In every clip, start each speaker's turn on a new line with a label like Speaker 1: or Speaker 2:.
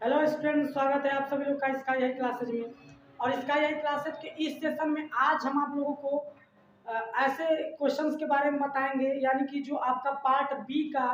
Speaker 1: Hello student, स्वागत है आप सभी लोग का स्काई हाई क्लासेज में। और स्काई हाई क्लासेज के इस सेशन में आज हम आप लोगों को ऐसे क्वेश्चंस के बारे में बताएंगे, यानी कि जो आपका पार्ट बी का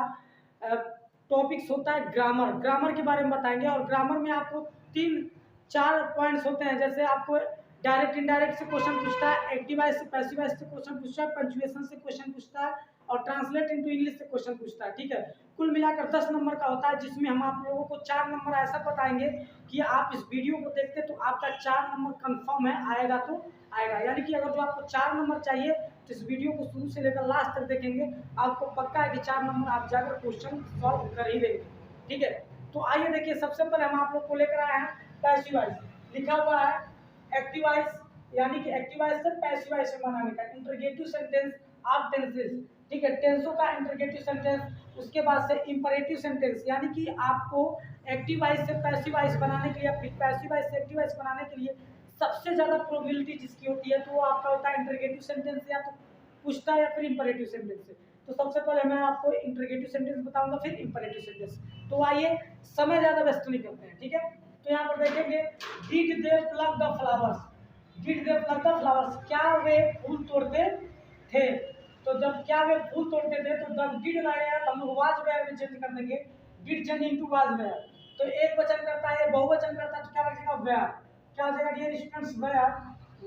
Speaker 1: टॉपिक्स होता है ग्रामर ग्रामर के बारे में बताएंगे। और ग्रामर में आपको तीन चार पॉइंट्स होते हैं, जैसे आपको डायरेक्ट इनडायरेक्ट से क्वेश्चन पूछता है, एक्टिव वॉइस से पैसिव वॉइस से क्वेश्चन पूछता है, पंचुएशन से क्वेश्चन पूछता है और ट्रांसलेट इनटू इंग्लिश से क्वेश्चन पूछता है। ठीक है, कुल मिलाकर 10 नंबर का होता है, जिसमें हम आप लोगों को 4 नंबर ऐसा बताएंगे कि आप इस वीडियो को देखते तो आपका 4 नंबर कंफर्म है, आएगा तो आएगा। यानी कि अगर जो आपको 4 नंबर चाहिए तो इस वीडियो को शुरू से लेकर लास्ट तक देखेंगे, आपको पक्का है कि 4 नंबर आप जाकर क्वेश्चन सॉल्व कर ही देंगे। ठीक है, तो आइए देखिए, सबसे पहले हम आप लोग को लेकर आए हैं पैसिव वॉइस। लिखा हुआ है एक्टिव वॉइस, यानी कि एक्टिव वॉइस से पैसिव वॉइस में बनाने का इंटरोगेटिव सेंटेंस ऑफ टेंसेस। ठीक है, टेंसों का इंटरोगेटिव सेंटेंस, उसके बाद से इंपरेटिव सेंटेंस, यानी कि आपको एक्टिव वॉइस से पैसिव वॉइस बनाने के लिए, फिर पैसिव वॉइस से एक्टिव वॉइस बनाने के लिए सबसे ज्यादा प्रोबेबिलिटी जिसकी होती है तो वो आपका होता है इंटरोगेटिव सेंटेंस, या तो पूछता है या फिर इंपरेटिव सेंटेंस से। तो सबसे पहले मैं आपको इंटरोगेटिव सेंटेंस बताऊंगा, फिर इंपरेटिव सेंटेंस। तो आइए, समय ज्यादा व्यस्त नहीं करते हैं। ठीक है, तो यहाँ पर देखेंगे, did they plug the flowers, did they plug the flowers, क्या वे फूल तोड़ते थे। तो जब क्या वे फूल तोड़ते थे तो जब डिड लगाया तो हम लोग वाज वेयर में चेंज कर देंगे, did change into was were. तो एक वचन करता है, बहुवचन करता है, तो क्या लगेगा वेयर। क्या हो जाएगा dear students, were,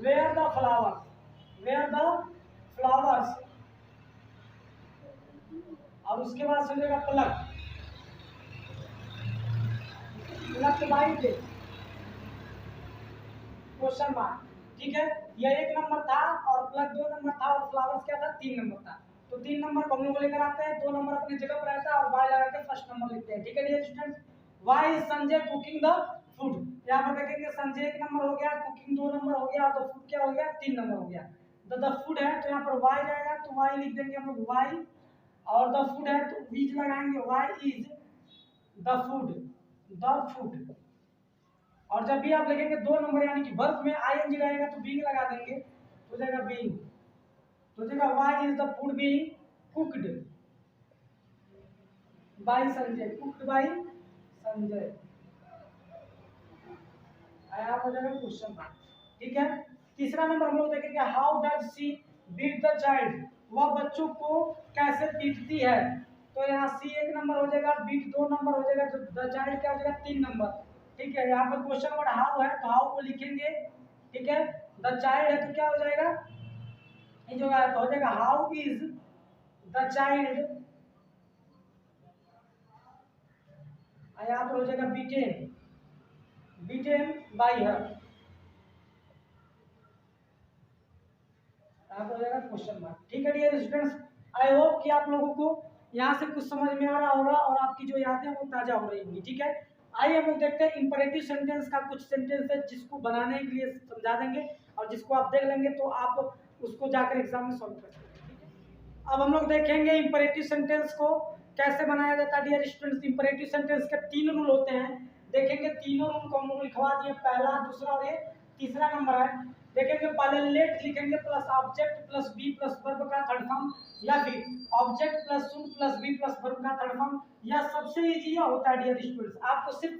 Speaker 1: were the flowers, were the flowers. और उसके बाद से हो जाएगा plug, plug by day, question mark. ठीक है, यह 1 नंबर था और प्लग 2 नंबर था और फ्लावर्स क्या था 3 नंबर था। तो 3 नंबर को हम लोग लेकर आते हैं, 2 नंबर अपनी जगह पर रहता है और वाई लगा के फर्स्ट नंबर लिखते हैं। ठीक है dear students, why is Sanjay cooking the food. यहाँ पर देखेंगे संजय 1 नंबर हो गया, कुकिंग 2 नंबर हो गया और द फूड क्या हो गया 3 नंबर हो गया। द फूड है तो यहाँ पर वाई रहेगा, तो वाई लिख देंगे हम लोग वाई। और द फूड है तो इज लगाएंगे, why is the food, the food. और जब भी आप लिखेंगे 2 नंबर यानी कि वर्ब में आईएनजी रहेगा तो बीइंग लगा देंगे, तो जाएगा बीइंग, तो जाएगा why is the food being cooked bye Sanjay, cooked bye Sanjay. आया हो जाएगा क्वेश्चन मार्क। ठीक है, तीसरा नंबर हम लोग देखेंगे, how does she beat the child, वह बच्चों को कैसे पीटती है। तो यहाँ सी 1 नंबर हो जाएगा, बीट 2 नंबर हो जाएगा, तो द चाइल्ड क्या हो जाएगा 3 नंबर। ठीक है, यहाँ पर क्वेश्चन वर्ड हाउ है तो हाउ को लिखेंगे। ठीक है, द चाइल्ड है तो क्या हो जाएगा, ये जो है तो हो जाएगा हाउ इज द चाइल्ड, यहाँ पर हो जाएगा बीटेन, बीटेन बाई हर, यहाँ पर हो जाएगा क्वेश्चन मार्क। ठीक है डियर स्टूडेंट्स, आई होप कि आप लोगों को यहाँ से कुछ समझ में आ रहा होगा और आपकी जो यादें वो ताजा हो रही होंगी। ठीक है, आइए हम लोग देखते हैं इंपरेटिव सेंटेंस का कुछ सेंटेंस है जिसको बनाने के लिए समझा देंगे, और जिसको आप देख लेंगे तो आप उसको जाकर एग्जाम में सॉल्व कर सकते हैं। ठीक है, अब हम लोग देखेंगे इंपरेटिव सेंटेंस को कैसे बनाया जाता है डियर स्टूडेंट्स। इंपरेटिव सेंटेंस के 3 रूल होते हैं, देखेंगे तीनों रूल को हम लोग लिखवा दिए, पहला, दूसरा और ये तीसरा नंबर है। देखेंगे पहले लेट लिखेंगे plus object plus be plus verb का थर्ड फॉर्म, या फिर object plus should plus be plus verb का थर्ड फॉर्म। या सबसे इजी होता है डियर स्टूडेंट्स, आपको सिर्फ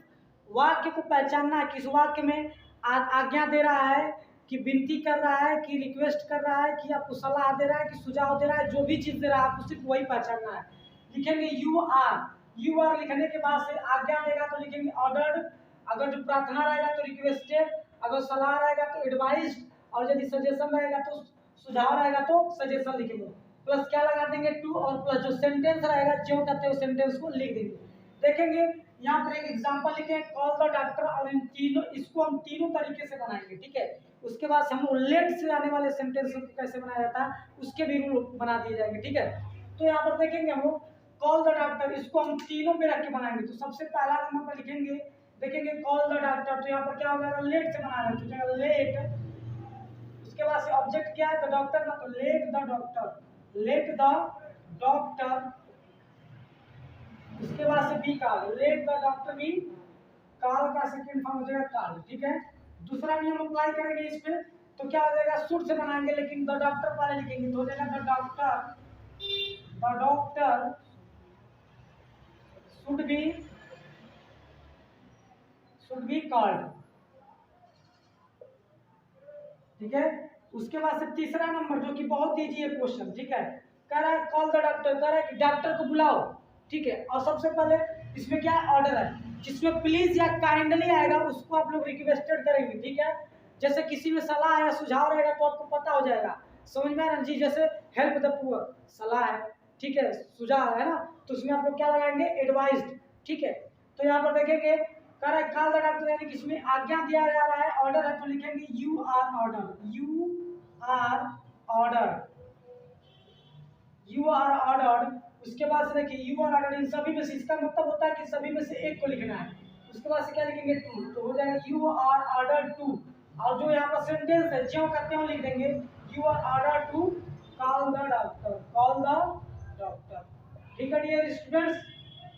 Speaker 1: वाक्य को पहचानना है, किस वाक्य में आज्ञा दे रहा है, कि विनती कर रहा है, कि रिक्वेस्ट कर रहा है, कि आपको सलाह दे रहा है, कि सुझाव दे रहा है, जो भी चीज दे रहा है आपको सिर्फ वही पहचानना है। लिखेंगे यू आर, यू आर लिखने के बाद से आज्ञा देगा तो लिखेंगे ऑर्डर्ड, अगर जो प्रार्थना रहेगा तो रिक्वेस्टेड, अगर सलाह रहेगा तो एडवाइज्ड, और यदि सजेशन रहेगा तो सुझाव रहेगा तो सजेशन लिखेंगे। प्लस क्या लगा देंगे टू, और प्लस जो सेंटेंस रहेगा जो कहते हैं सेंटेंस को लिख देंगे। देखेंगे यहाँ पर एक एग्जांपल लिखे, कॉल द डॉक्टर, और इन तीनों इसको हम तीनों तरीके से बनाएंगे। ठीक है, उसके बाद हम लेट से आने वाले सेंटेंस को कैसे बनाया जाता है उसके भी रूल बना दिए जाएंगे। ठीक है, तो यहाँ पर देखेंगे हम लोग कॉल द डॉक्टर, इसको हम तीनों पे रख के बनाएंगे। तो सबसे पहला नंबर पर लिखेंगे, देखेंगे कॉल द डॉक्टर, तो यहाँ पर क्या होगा लेट से बना रहे हैं तो लेट। उसके बाद से ऑब्जेक्ट क्या है द डॉक्टर ना, तो let the doctor, let the doctor. उसके बाद से be call, let the doctor be call का सेकंड फॉर्म हो जाएगा कॉल। ठीक है, दूसरा नियम अप्लाई करेंगे इस पे, तो क्या हो जाएगा शुड से बनाएंगे लेकिन द डॉक्टर वाले लिखेंगे तो हो जाएगा the doctor, the doctor should be should be called. ठीक है, उसके बाद से तीसरा नंबर जो कि बहुत ईजी है क्वेश्चन, ठीक है, कह रहा है कॉल द डॉक्टर, कह रहा है कि डॉक्टर को बुलाओ। ठीक है, और सबसे पहले इसमें क्या ऑर्डर है, जिसमें प्लीज या काइंडली आएगा उसको आप लोग रिक्वेस्टेड करेंगे। ठीक है, जैसे किसी में सलाह या सुझाव रहेगा तो आपको पता हो जाएगा, समझ में आ रहा है जी। जैसे हेल्प द पुअर सलाह है, ठीक है, सुझाव है ना, तो उसमें आप लोग क्या लगाएंगे, एडवाइज्ड। ठीक है, तो यहाँ पर देखेंगे कह रहा है कॉल द डॉक्टर, यानी कि इसमें आज्ञा दिया जा रहा है, ऑर्डर है, तो लिखेंगे you are order, you are order, you are ordered. उसके बाद से देखिए यू आर ऑर्डर्ड, इन सभी में से, इसका मतलब होता है कि सभी में से एक को लिखना है। उसके बाद से क्या लिखेंगे, टू, तो हो जाएगा यू आर ऑर्डर्ड टू। और जो यहाँ पर सेंटेंस है ज्यों कहते हो लिख देंगे, you are ordered to call the doctor, call the doctor. ठीक है डियर स्टूडेंट्स,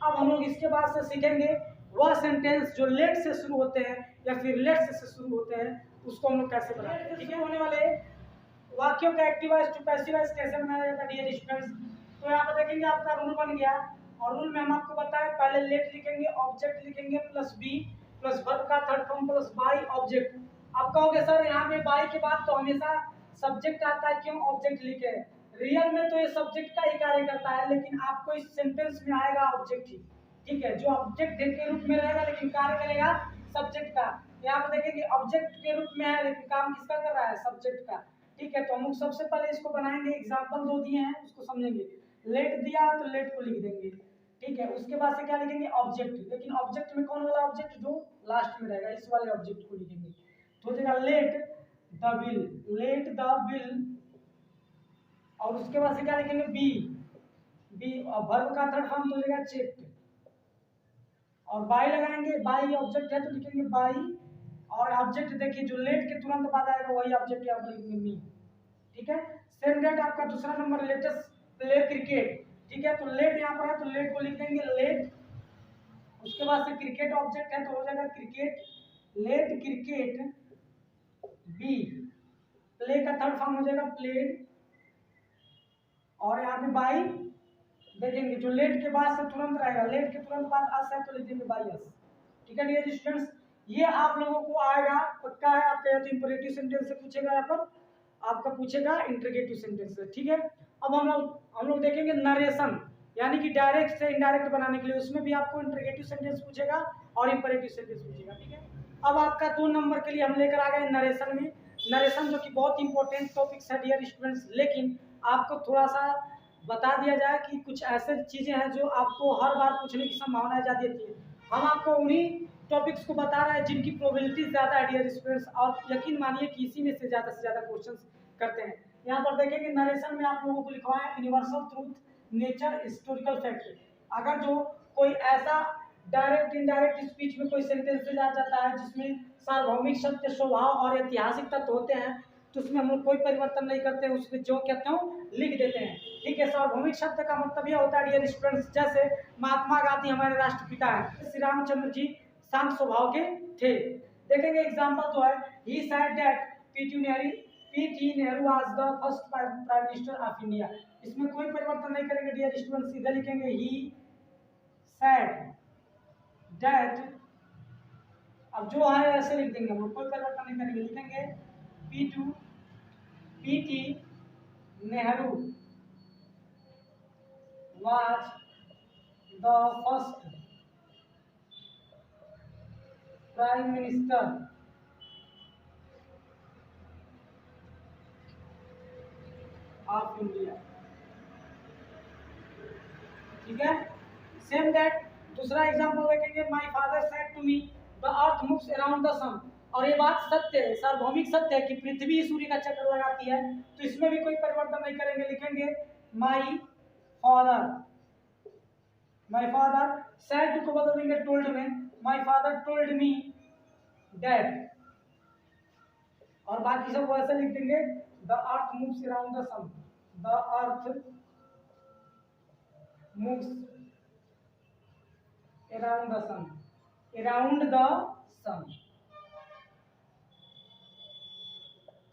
Speaker 1: अब हम लोग इसके बाद से सीखेंगे वह सेंटेंस जो लेट से शुरू होते हैं या फिर लेट से शुरू होते हैं, उसको हम लोग कैसे बनाते हैं। ठीक है, होने वाले वाक्यों का active voice to passive voice कैसे बनाया जाता है डियर स्टूडेंट्स। तो यहाँ पर देखेंगे आपका रूल बन गया, और रूल में हम आपको बताएं, पहले लेट लिखेंगे, ऑब्जेक्ट लिखेंगे प्लस बी प्लस वर्ब का third form plus by object. आप कहोगे सर यहाँ पे बाई के बाद तो हमेशा सब्जेक्ट आता है, क्यों ऑब्जेक्ट लिखे। रियल में तो ये सब्जेक्ट का ही कार्य करता है, लेकिन आपको इस सेंटेंस में आएगा ऑब्जेक्ट ही। ठीक है, जो ऑब्जेक्ट के रूप में रहेगा लेकिन कार्य करेगा सब्जेक्ट का। यहाँ पर देखेंगे ऑब्जेक्ट के रूप में है लेकिन काम किसका कर रहा है, सब्जेक्ट का। ठीक है, तो हम लोग सबसे पहले इसको बनाएंगे, एग्जाम्पल दो दिए हैं उसको समझेंगे। लेट दिया तो लेट को लिख देंगे। ठीक है, उसके बाद से क्या लिखेंगे, ऑब्जेक्ट, लेकिन ऑब्जेक्ट में कौन वाला ऑब्जेक्ट, जो लास्ट में रहेगा, इस वाले ऑब्जेक्ट को लिखेंगे। तो हो जाएगा let the bill, let the bill. और उसके बाद से क्या लिखेंगे, बी, बी और वर्ब का थर्ड फॉर्म तो हो जाएगा चेक। और बाई लगाएंगे, बाई ऑब्जेक्ट है तो लिखेंगे बाई, और ऑब्जेक्ट देखिए जो लेट के तुरंत बाद आएगा वही ऑब्जेक्ट यहाँ पर लिखेंगे मी। ठीक है, सेम डेट आपका दूसरा नंबर, लेटेस्ट प्ले क्रिकेट। ठीक है, तो लेट यहाँ पर है तो लेट को लिख देंगे लेट। उसके बाद से क्रिकेट ऑब्जेक्ट है तो हो जाएगा cricket, let cricket be. Play का थर्ड फॉर्म हो जाएगा प्लेड, और यहाँ पे बाई देखेंगे जो लेट के बाद से तुरंत रहेगा, लेट के तुरंत बाद अस है तो लिख देंगे बाई अस। ठीक है डियर स्टूडेंट्स, ये आप लोगों को आएगा, पक्का है आपका, या तो इंपरेटिव सेंटेंस से पूछेगा यहाँ पर, आपका पूछेगा इंटरोगेटिव सेंटेंस से। ठीक है, अब हम लोग देखेंगे नरेशन, यानी कि डायरेक्ट से इनडायरेक्ट बनाने के लिए, उसमें भी आपको इंटरोगेटिव सेंटेंस पूछेगा और इंपरेटिव सेंटेंस पूछेगा। ठीक है, अब आपका 2 नंबर के लिए हम लेकर आ गए नरेशन में। नरेशन जो कि बहुत इंपॉर्टेंट टॉपिक्स है डियर स्टूडेंट्स, लेकिन आपको थोड़ा सा बता दिया जाए कि कुछ ऐसे चीजें हैं जो आपको हर बार पूछने की संभावना ज्यादा रहती है। हम आपको उन्हीं टॉपिक्स को बता रहे हैं जिनकी प्रोबेबिलिटी ज्यादा है डियर स्टूडेंट्स, और यकीन मानिए कि इसी में से ज्यादा क्वेश्चंस करते हैं। यहाँ पर देखेंगे नरेशन में आप लोगों को लिखवा है universal truth, nature, historical fact. अगर जो कोई ऐसा डायरेक्ट इनडायरेक्ट स्पीच में कोई सेंटेंस आ जाता है जिसमें सार्वभौमिक सत्य, स्वभाव और ऐतिहासिक तत्व होते हैं, तो उसमें हम लोग कोई परिवर्तन नहीं करते हैं, उसमें जो कहते हो लिख देते हैं। ठीक है, सार्वभौमिक शब्द का मतलब यह होता है डियर स्टूडेंट्स, जैसे महात्मा गांधी हमारे राष्ट्रपिता हैं, श्री रामचंद्र जी शांत स्वभाव के थे। देखेंगे एग्जांपल जो है, he said that PT Nehru was the first prime minister of India. इसमें कोई परिवर्तन नहीं करेंगे डियर स्टूडेंट्स, सीधे लिखेंगे ही सेड दैट। अब जो है ऐसे लिख देंगे, हम लोग कोई परिवर्तन नहीं करेंगे, लिखेंगे PT Nehru was the first prime minister of India। ठीक है, सेम दैट दूसरा एग्जांपल देखेंगे, my father said to me the earth moves around the sun. और ये बात सत्य है, सार्वभौमिक सत्य है कि पृथ्वी सूर्य का चक्कर लगाती है, तो इसमें भी कोई परिवर्तन नहीं करेंगे, लिखेंगे माय फादर सेड को बदल देंगे told me, my father told me that. और बाकी सब वैसे लिख देंगे, the earth moves around the sun, the earth moves around the sun, around the sun.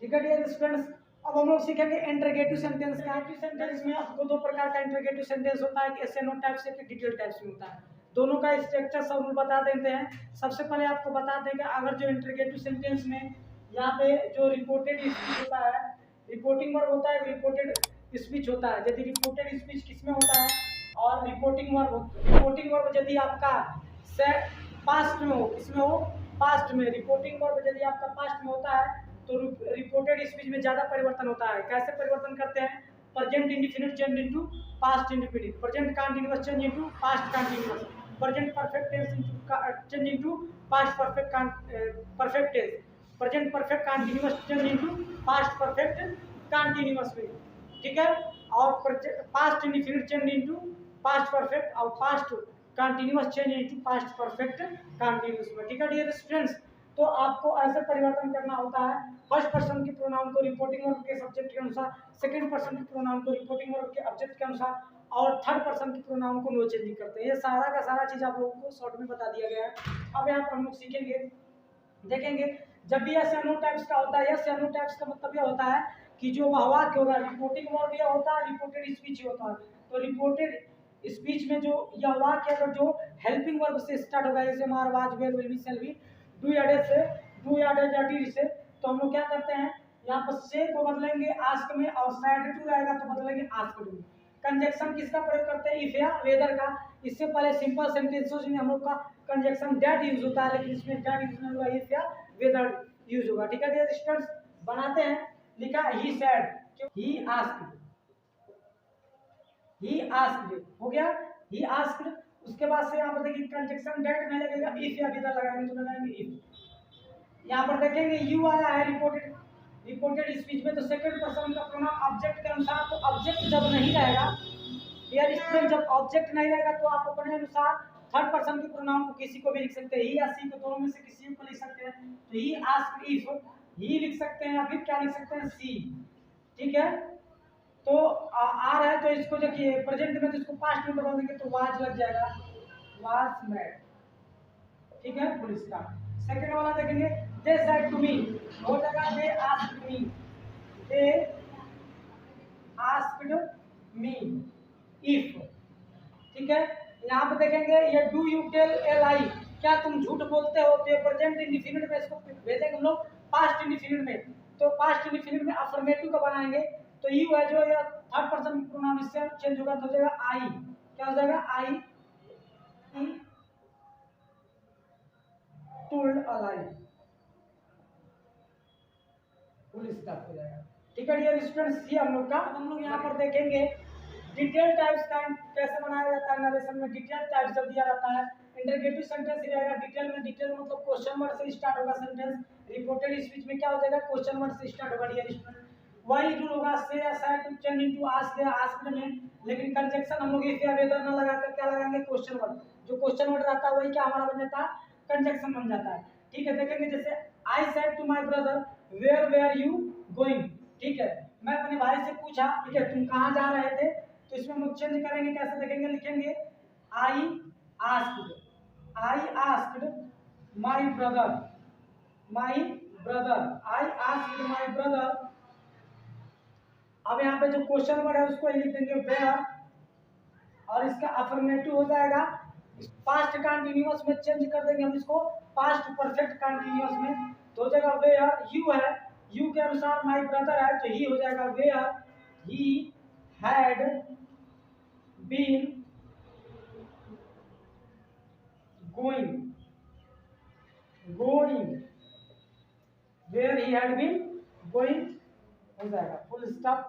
Speaker 1: ठीक है डियर स्टूडेंट्स, अब हम लोग सीखेंगे इंटरोगेटिव सेंटेंस। इंटरोगेटिव सेंटेंस में आपको 2 प्रकार का इंटरोगेटिव सेंटेंस होता है, एक एसएनओ टाइप से, एक डिटेल टाइप से होता है। दोनों का स्ट्रक्चर सब बता देते हैं। सबसे पहले आपको बता देंगे, अगर जो इंटरगेटिव सेंटेंस में यहाँ पे जो रिपोर्टेड स्पीच होता है, रिपोर्टिंग वर्ब होता है, रिपोर्टेड स्पीच होता है। यदि रिपोर्टेड स्पीच किस में होता है और रिपोर्टिंग वर्ब यदि आपका पास्ट में हो, किसमें हो, पास्ट में। रिपोर्टिंग वर्ब यदि आपका पास्ट में होता है तो रिपोर्टेड स्पीच में ज्यादा परिवर्तन होता है। कैसे परिवर्तन करते हैं? Present indefinite change into past indefinite, present continuous change into past continuous, present perfect tense change into past perfect tense, present perfect continuous change into past perfect continuous में, ठीक है। और past indefinite change into past perfect और past continuous change into past perfect continuous में, ठीक है dear students. तो आपको ऐसे परिवर्तन करना होता है। फर्स्ट पर्सन के प्रोनाउन को रिपोर्टिंग वर्ब के सब्जेक्ट के अनुसार, सेकंड पर्सन के प्रोनाउन को रिपोर्टिंग वर्ब के ऑब्जेक्ट के अनुसार, और थर्ड पर्सन के प्रोनाउन को नो चेंजिंग करते हैं। ये सारा का सारा चीज आप लोगों को शॉर्ट में बता दिया गया है। अब यहाँ पर हम लोग सीखेंगे, देखेंगे जब भी यस या नो टाइप्स का होता है, यस या नो टाइप्स का मतलब यह होता है कि जो वह वाक्य होगा, रिपोर्टिंग वर्ब यह होता है, रिपोर्टेड स्पीच होता है। तो रिपोर्टेड स्पीच में जो यह वाक्य अगर जो हेल्पिंग वर्ब से स्टार्ट होगा, जैसे मार, was, well, will be, shall be, do या डज से, डू या डज या डीड से, तो हम लोग क्या करते हैं, यहाँ पर से को बदलेंगे आस्क में, और सैड टू रहेगा तो बदलेंगे आस्क में। कंजक्शन किसका प्रयोग करते हैं? इफ या वेदर का। इससे पहले सिंपल सेंटेंसेस में हम लोग का कंजक्शन डेट यूज होता है, लेकिन इसमें डेट यूज नहीं होगा, इफ या वेदर यूज होगा, ठीक है डियर स्टूडेंट्स। बनाते हैं, लिखा he said, he asked, he asked हो गया, ही आस्क्ड। उसके बाद से यहाँ पर देखिए कंजक्शन डेट में लगेगा, इफ या वेदर लगाएंगे तो लगाएंगे इफ। यहाँ पर देखेंगे यू आया है रिपोर्टेड स्पीच में, तो सेकंड पर्सन का प्रोनाउन ऑब्जेक्ट के अनुसार, तो ऑब्जेक्ट जब नहीं रहेगा डियर स्टूडेंट, जब ऑब्जेक्ट नहीं रहेगा तो आप अपने अनुसार थर्ड पर्सन के प्रोनाउन को किसी को भी लिख सकते हैं, ही या सी को, दोनों में से किसी को लिख सकते हैं। तो ही आस्क्ड इफ, ही लिख सकते हैं, या फिर क्या लिख सकते हैं, सी, ठीक है। तो आ रहा है तो इसको देखिए प्रेजेंट में, तो इसको पास्ट में बदल देंगे तो वाज लग जाएगा, वाज मेड, ठीक है, फुल स्टॉप। सेकंड वाला देखेंगे, दे सेड टू मी, हो जाएगा they asked me, they asked me if, ठीक है। यहाँ पे देखेंगे ये डू यू टेल ए लाई, क्या तुम झूठ बोलते हो, तो प्रेजेंट इंडेफिनिट में इसको भेजेंगे हम लोग पास्ट इंडेफिनिट में। तो पास्ट इंडेफिनिट में अफर्मेटिव का बनाएंगे, तो यू है जो ये थर्ड पर्सन प्रोनाउन, इससे चेंज होगा तो हो जाएगा आई, क्या हो जाएगा, I told a lie, full stop हो जाएगा, ठीक है डियर स्टूडेंट्स। ये हम लोग का, हम लोग यहाँ पर देखेंगे डिटेल टाइप्स का कैसे बनाया जाता है। नरेशन में डिटेल टाइप्स जब दिया जाता है, इंटरगेटिव सेंटेंस रहेगा डिटेल में, डिटेल मतलब क्वेश्चन वर्ड से स्टार्ट होगा सेंटेंस। रिपोर्टेड स्पीच में क्या हो जाएगा, क्वेश्चन वर्ड से स्टार्ट होगा डियर स्टूडेंट। वही रूल होगा से या said to change into ask या आस्क्ड में, लेकिन कंजक्शन हम लोग इफ या वेदर न लगाकर क्या लगाएंगे, क्वेश्चन वर्ड। जो क्वेश्चन वर्ड रहता है वही क्या हमारा बन जाता है, कंजक्शन बन जाता है, ठीक है। देखेंगे जैसे I said to my brother where you going, ठीक है, मैं अपने भाई से पूछा, ठीक है, तुम कहाँ जा रहे थे, तो इसमें हम लोग चेंज करेंगे, कैसे देखेंगे, लिखेंगे I asked my brother, I asked my brother. अब यहाँ पे जो क्वेश्चन वर्ड है उसको लिख देंगे वेयर, और इसका अफर्मेटिव हो जाएगा, पास्ट कंटीन्यूअस में चेंज कर देंगे हम इसको पास्ट परफेक्ट कंटीन्यूअस में, तो हो जाएगा वेयर, यू है, यू के अनुसार माय ब्रदर है, तो ही हो जाएगा where he had been going, where he had been going हो जाएगा, फुल स्टॉप।